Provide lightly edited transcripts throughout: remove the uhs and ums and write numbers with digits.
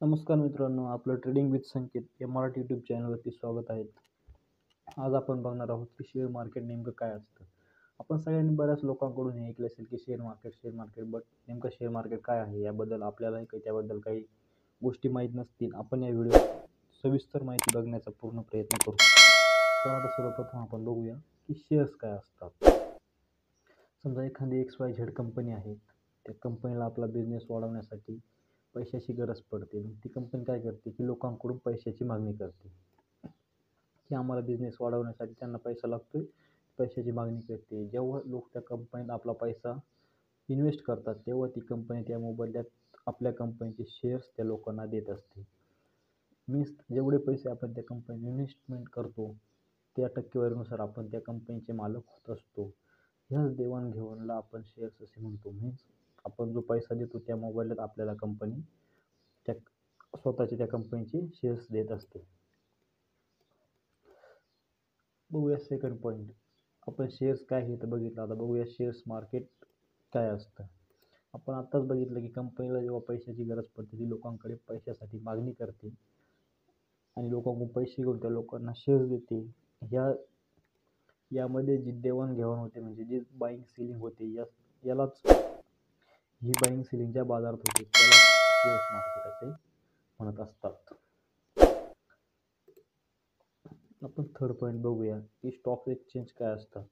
नमस्कार मित्रांनो, आपलं ट्रेडिंग विथ संकेत या मराठी यूट्यूब चॅनलवरती स्वागत आहे. आज आपण बघणार आहोत की शेअर मार्केट नेमकं काय असतं. आपण सगळ्यांनी बऱ्याच लोकांकडून हे ऐकलं असेल की शेअर मार्केट बट नेमकं शेअर मार्केट काय आहे याबद्दल आपल्यालाही काही त्याबद्दल काही गोष्टी माहीत नसतील. आपण या व्हिडिओत सविस्तर माहिती बघण्याचा पूर्ण प्रयत्न करू. तर आता सर्वप्रथम आपण बघूया की शेअर्स काय असतात. समजा एखादी XYZ कंपनी आहे, त्या कंपनीला आपला बिझनेस वाढवण्यासाठी पैशाची गरज पडते. मग ती कंपनी काय करते की लोकांकडून पैशाची मागणी करते की आम्हाला बिझनेस वाढवण्यासाठी त्यांना पैसा लागतोय, पैशाची मागणी करते. जेव्हा लोक त्या कंपनीत आपला पैसा इन्व्हेस्ट करतात तेव्हा ती कंपनी त्या मोबदल्यात आपल्या कंपनीचे शेअर्स त्या लोकांना देत असते. मीन्स जेवढे पैसे आपण त्या कंपनीत इन्व्हेस्टमेंट करतो त्या टक्केवारीनुसार आपण त्या कंपनीचे मालक होत असतो. ह्याच देवाणघेवाणीला आपण शेअर्स असे म्हणतो. मीन्स आपण जो पैसा देतो त्या मोबदल्यात आपल्याला कंपनी त्या स्वतःचे त्या कंपनीचे शेअर्स देत असते. बघूया सेकंड पॉईंट. आपण शेअर्स काय हे तर बघितलं, आता बघूया शेअर्स मार्केट काय असतं. आपण आत्ताच बघितलं की कंपनीला जेव्हा पैशाची गरज पडते ती लोकांकडे पैशासाठी मागणी करते आणि लोकांकडून पैसे घेऊन त्या लोकांना शेअर्स देते. यामध्ये जी देवाणघेवाण होते म्हणजे जी बाईंग सेलिंग होते यालाच ही बाईंग सेलिंग ज्या बाजारात होते त्याला शेअर्स मार्केट असे म्हणत असतात. आपण थर्ड पॉईंट बघूया की स्टॉक एक्सचेंज काय असतात.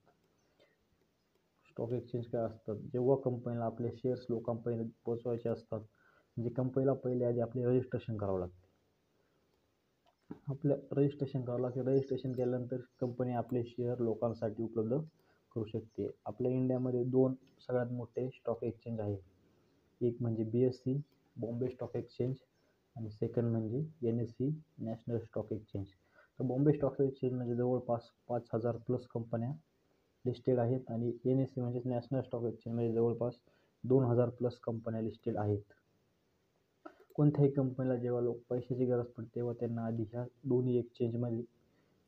स्टॉक एक्सचेंज काय असतात, जेव्हा कंपनीला आपले शेअर्स लोकांपर्यंत पोहोचवायचे असतात म्हणजे कंपनीला पहिले आधी आपले रजिस्ट्रेशन करावं लागते. रजिस्ट्रेशन केल्यानंतर कंपनी आपले शेअर लोकांसाठी उपलब्ध करू शकते. आपल्या इंडियामध्ये दोन सगळ्यात मोठे स्टॉक एक्सचेंज आहे. एक म्हणजे BSE बॉम्बे स्टॉक एक्सचेंज आणि सेकंड म्हणजे NSE नॅशनल स्टॉक एक्सचेंज. तर बॉम्बे स्टॉक एक्सचेंज म्हणजे जवळपास 5,000 प्लस कंपन्या लिस्टेड आहेत आणि NSE म्हणजे नॅशनल स्टॉक एक्सचेंज म्हणजे जवळपास 2,000 प्लस कंपन्या लिस्टेड आहेत. कोणत्याही कंपनीला जेव्हा पैशाची गरज पडते तेव्हा त्यांना आधी ह्या दोन्ही एक्सचेंजमध्ये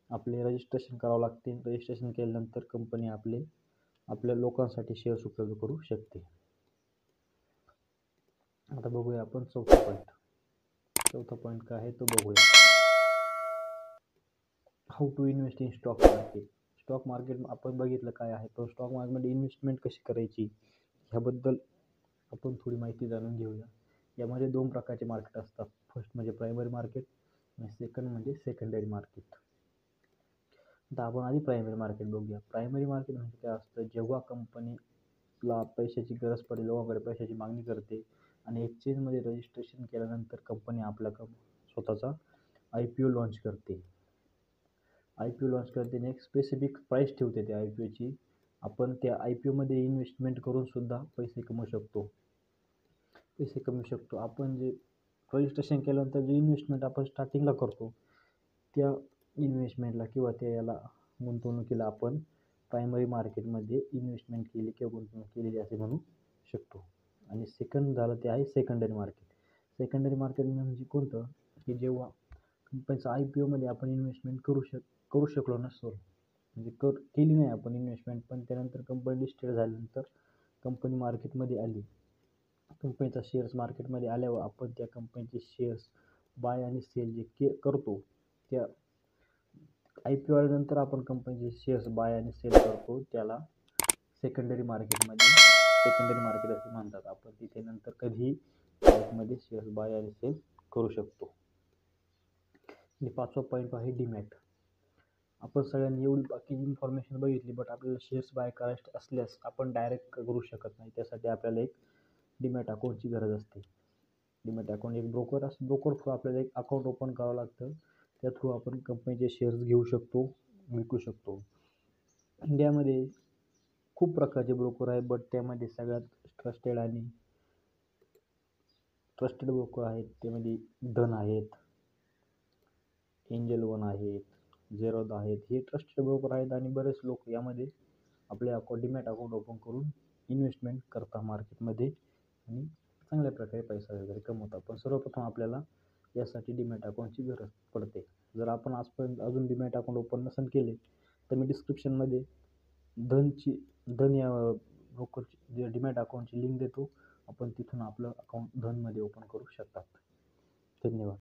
आपले रजिस्ट्रेशन करावं लागते. रजिस्ट्रेशन केल्यानंतर कंपनी आपल्या लोकांसाठी शेअर्स उपलब्ध करू शकते. आता बघूया आपण चौथा पॉईंट काय आहे तो बघूया. How to invest in stock market. Stock market आपण बघितलं काय आहे, पण स्टॉक मार्केटमध्ये इन्व्हेस्टमेंट कशी करायची ह्याबद्दल आपण थोडी माहिती जाणून घेऊया. यामध्ये दोन प्रकारचे मार्केट असतात. फर्स्ट म्हणजे प्रायमरी मार्केट आणि सेकंड म्हणजे सेकंडरी मार्केट. आता आपण आधी प्रायमरी मार्केट बघूया. प्रायमरी मार्केट म्हणजे काय असतं, जेव्हा कंपनीला पैशाची गरज पडेल, लोकांकडे पैशाची मागणी करते आणि एक्सचेंजमध्ये रजिस्ट्रेशन केल्यानंतर कंपनी आपला स्वतःचा IPO लॉन्च करते. आणि एक स्पेसिफिक प्राईस ठेवते त्या IPOची. आपण त्या IPOमध्ये इन्व्हेस्टमेंट करून सुद्धा पैसे कमवू शकतो. आपण जे रजिस्ट्रेशन केल्यानंतर जे इन्व्हेस्टमेंट आपण स्टार्टिंगला करतो त्या इन्व्हेस्टमेंटला किंवा त्या गुंतवणुकीला आपण प्रायमरी मार्केटमध्ये इन्व्हेस्टमेंट केली किंवा गुंतवणूक केलेली असे म्हणू शकतो. आणि सेकंड झालं ते आहे सेकंडरी मार्केट. सेकंडरी मार्केट म्हणजे कोणतं, की जेव्हा कंपनीचा IPOमध्ये आपण इन्व्हेस्टमेंट करू शकलो नसतो, म्हणजे केली नाही आपण इन्व्हेस्टमेंट, पण त्यानंतर कंपनी लिस्टेड झाल्यानंतर कंपनी मार्केटमध्ये आली, कंपनीचा शेअर्स मार्केटमध्ये आल्यावर आपण त्या कंपनीचे शेअर्स बाय आणि सेल जे करतो त्या IPO आल्यानंतर आपण कंपनीचे शेअर्स बाय आणि सेल करतो त्याला सेकंडरी मार्केट असे म्हणतात. आपण तिथे नंतर कधीही प्राईसमध्ये शेअर्स बाय आणि सेल करू शकतो. आणि पाचवा पॉईंट आहे डीमॅट. आपण सगळ्यांनी एवढी बाकी इन्फॉर्मेशन बघितली, बट आपल्याला शेअर्स बाय करायचे असल्यास आपण डायरेक्ट करू शकत नाही. त्यासाठी आपल्याला एक डीमॅट अकाउंटची गरज असते. डीमॅट अकाउंट एक ब्रोकर थ्रू आपल्याला एक अकाउंट ओपन करावं लागतं. त्या थ्रू आपण कंपनीचे शेअर्स घेऊ शकतो, विकू शकतो. इंडियामध्ये खूप प्रकारचे ब्रोकर आहेत, बट त्यामध्ये सगळ्यात ट्रस्टेड ब्रोकर आहेत. त्यामध्ये धन आहेत, एंजल वन आहेत, झेरोदा आहेत. हे ट्रस्टेड ब्रोकर आहेत आणि बरेच लोक यामध्ये आपले डीमॅट अकाउंट ओपन करून इन्व्हेस्टमेंट करतात मार्केटमध्ये आणि चांगल्या प्रकारे पैसा वगैरे कमवतात. पण सर्वप्रथम आपल्याला यासाठी डीमॅट अकाउंटची गरज पडते. जर आपण आजपर्यंत अजून डीमॅट अकाउंट ओपन नसेल केले तर मी डिस्क्रिप्शनमध्ये धन या ब्रोकरची डीमॅट अकाउंटची लिंक देतो. आपण तिथून आपलं अकाउंट धनमध्ये ओपन करू शकतात. धन्यवाद.